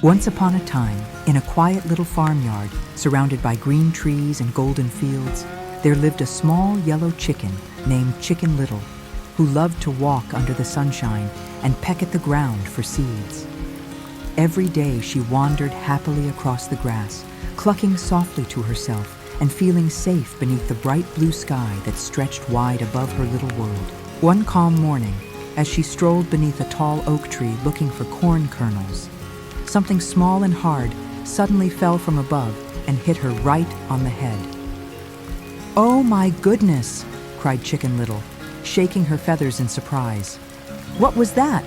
Once upon a time, in a quiet little farmyard, surrounded by green trees and golden fields, there lived a small yellow chicken named Chicken Little, who loved to walk under the sunshine and peck at the ground for seeds. Every day she wandered happily across the grass, clucking softly to herself and feeling safe beneath the bright blue sky that stretched wide above her little world. One calm morning, as she strolled beneath a tall oak tree looking for corn kernels, something small and hard suddenly fell from above and hit her right on the head. "Oh my goodness!" cried Chicken Little, shaking her feathers in surprise. "What was that?"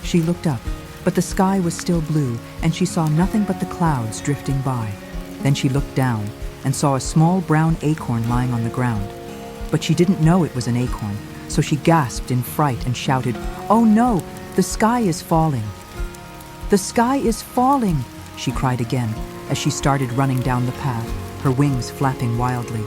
She looked up, but the sky was still blue and she saw nothing but the clouds drifting by. Then she looked down and saw a small brown acorn lying on the ground. But she didn't know it was an acorn, so she gasped in fright and shouted, "Oh no, the sky is falling!" "The sky is falling!" she cried again as she started running down the path, her wings flapping wildly.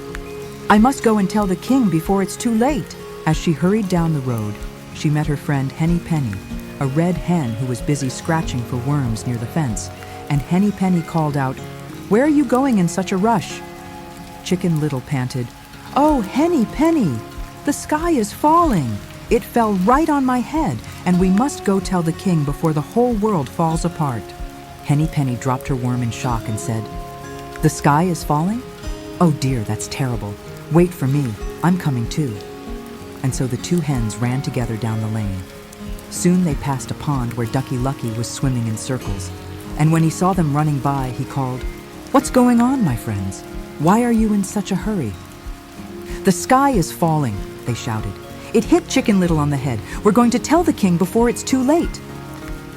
"I must go and tell the king before it's too late!" As she hurried down the road, she met her friend Henny Penny, a red hen who was busy scratching for worms near the fence, and Henny Penny called out, "Where are you going in such a rush?" Chicken Little panted, "Oh, Henny Penny, the sky is falling! It fell right on my head, and we must go tell the king before the whole world falls apart." Henny Penny dropped her worm in shock and said, "The sky is falling? Oh dear, that's terrible. Wait for me, I'm coming too." And so the two hens ran together down the lane. Soon they passed a pond where Ducky Lucky was swimming in circles, and when he saw them running by, he called, "What's going on, my friends? Why are you in such a hurry?" "The sky is falling," they shouted. "It hit Chicken Little on the head. We're going to tell the king before it's too late."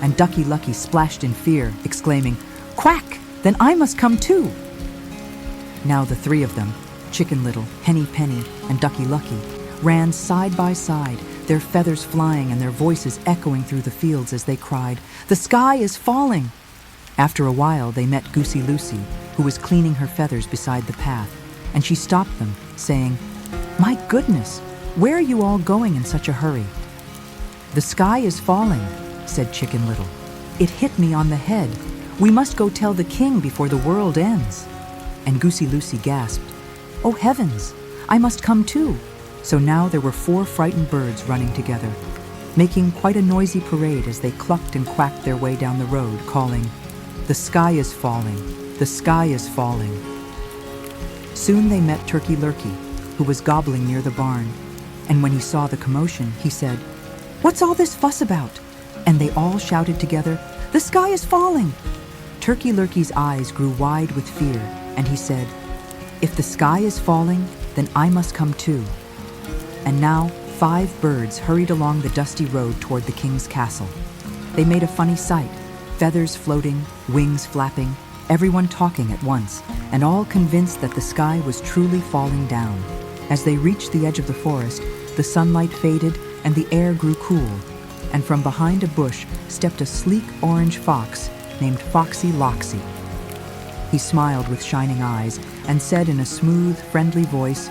And Ducky Lucky splashed in fear, exclaiming, "Quack! Then I must come too." Now the three of them, Chicken Little, Henny Penny, and Ducky Lucky, ran side by side, their feathers flying and their voices echoing through the fields as they cried, "The sky is falling!" After a while, they met Goosey Loosey, who was cleaning her feathers beside the path, and she stopped them, saying, "My goodness! Where are you all going in such a hurry?" "The sky is falling," said Chicken Little. "It hit me on the head. We must go tell the king before the world ends." And Goosey Loosey gasped, "Oh heavens, I must come too." So now there were 4 frightened birds running together, making quite a noisy parade as they clucked and quacked their way down the road, calling, "The sky is falling, the sky is falling." Soon they met Turkey Lurkey, who was gobbling near the barn, and when he saw the commotion, he said, "What's all this fuss about?" And they all shouted together, "The sky is falling!" Turkey Lurkey's eyes grew wide with fear, and he said, "If the sky is falling, then I must come too." And now 5 birds hurried along the dusty road toward the king's castle. They made a funny sight, feathers floating, wings flapping, everyone talking at once, and all convinced that the sky was truly falling down. As they reached the edge of the forest, the sunlight faded and the air grew cool, and from behind a bush stepped a sleek orange fox named Foxy Loxy. He smiled with shining eyes and said in a smooth, friendly voice,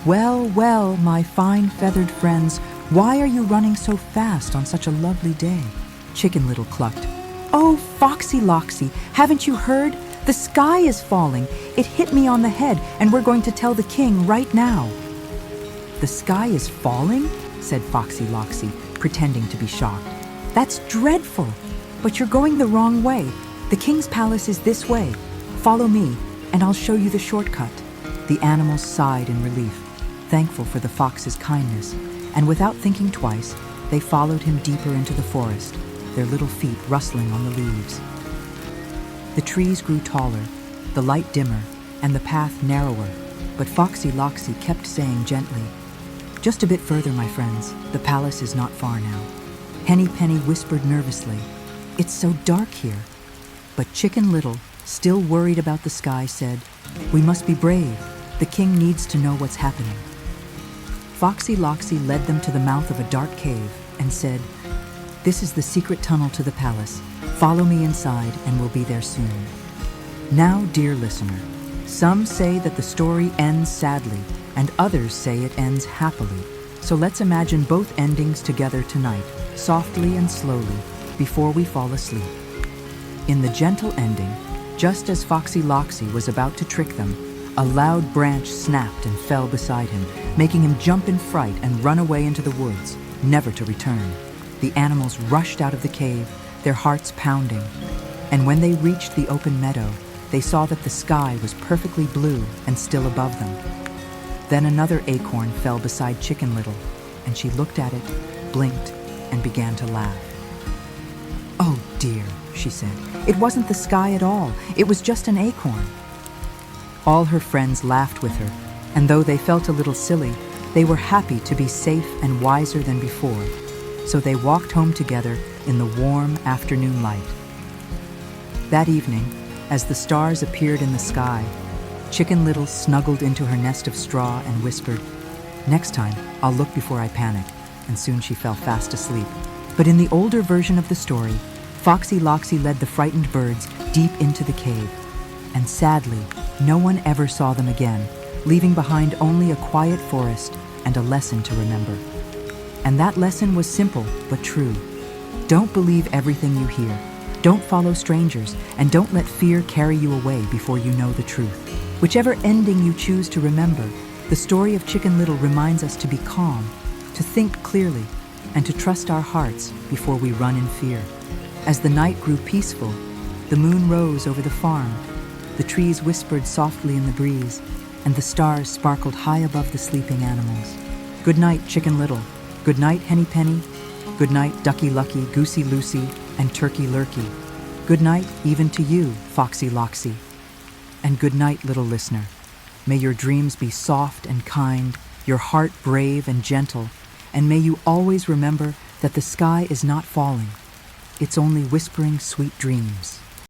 "Well, well, my fine feathered friends, why are you running so fast on such a lovely day?" Chicken Little clucked, "Oh, Foxy Loxy, haven't you heard? The sky is falling. It hit me on the head, and we're going to tell the king right now." "The sky is falling?" said Foxy Loxy, pretending to be shocked. "That's dreadful! But you're going the wrong way. The king's palace is this way. Follow me, and I'll show you the shortcut." The animals sighed in relief, thankful for the fox's kindness, and without thinking twice, they followed him deeper into the forest, their little feet rustling on the leaves. The trees grew taller, the light dimmer, and the path narrower, but Foxy Loxy kept saying gently, "Just a bit further, my friends. The palace is not far now." Henny Penny whispered nervously, "It's so dark here." But Chicken Little, still worried about the sky, said, "We must be brave. The king needs to know what's happening." Foxy Loxy led them to the mouth of a dark cave and said, "This is the secret tunnel to the palace. Follow me inside and we'll be there soon." Now, dear listener, some say that the story ends sadly and others say it ends happily. So let's imagine both endings together tonight, softly and slowly, before we fall asleep. In the gentle ending, just as Foxy Loxy was about to trick them, a loud branch snapped and fell beside him, making him jump in fright and run away into the woods, never to return. The animals rushed out of the cave, their hearts pounding. And when they reached the open meadow, they saw that the sky was perfectly blue and still above them. Then another acorn fell beside Chicken Little, and she looked at it, blinked, and began to laugh. "Oh dear," she said, "it wasn't the sky at all. It was just an acorn." All her friends laughed with her, and though they felt a little silly, they were happy to be safe and wiser than before. So they walked home together in the warm afternoon light. That evening, as the stars appeared in the sky, Chicken Little snuggled into her nest of straw and whispered, "Next time, I'll look before I panic," and soon she fell fast asleep. But in the older version of the story, Foxy Loxy led the frightened birds deep into the cave, and sadly, no one ever saw them again, leaving behind only a quiet forest and a lesson to remember. And that lesson was simple but true. Don't believe everything you hear. Don't follow strangers, and don't let fear carry you away before you know the truth. Whichever ending you choose to remember, the story of Chicken Little reminds us to be calm, to think clearly, and to trust our hearts before we run in fear. As the night grew peaceful, the moon rose over the farm, the trees whispered softly in the breeze, and the stars sparkled high above the sleeping animals. Good night, Chicken Little. Good night, Henny Penny. Good night, Ducky Lucky, Goosey Loosey, and Turkey Lurkey. Good night even to you, Foxy Loxy. And good night, little listener. May your dreams be soft and kind, your heart brave and gentle, and may you always remember that the sky is not falling. It's only whispering sweet dreams.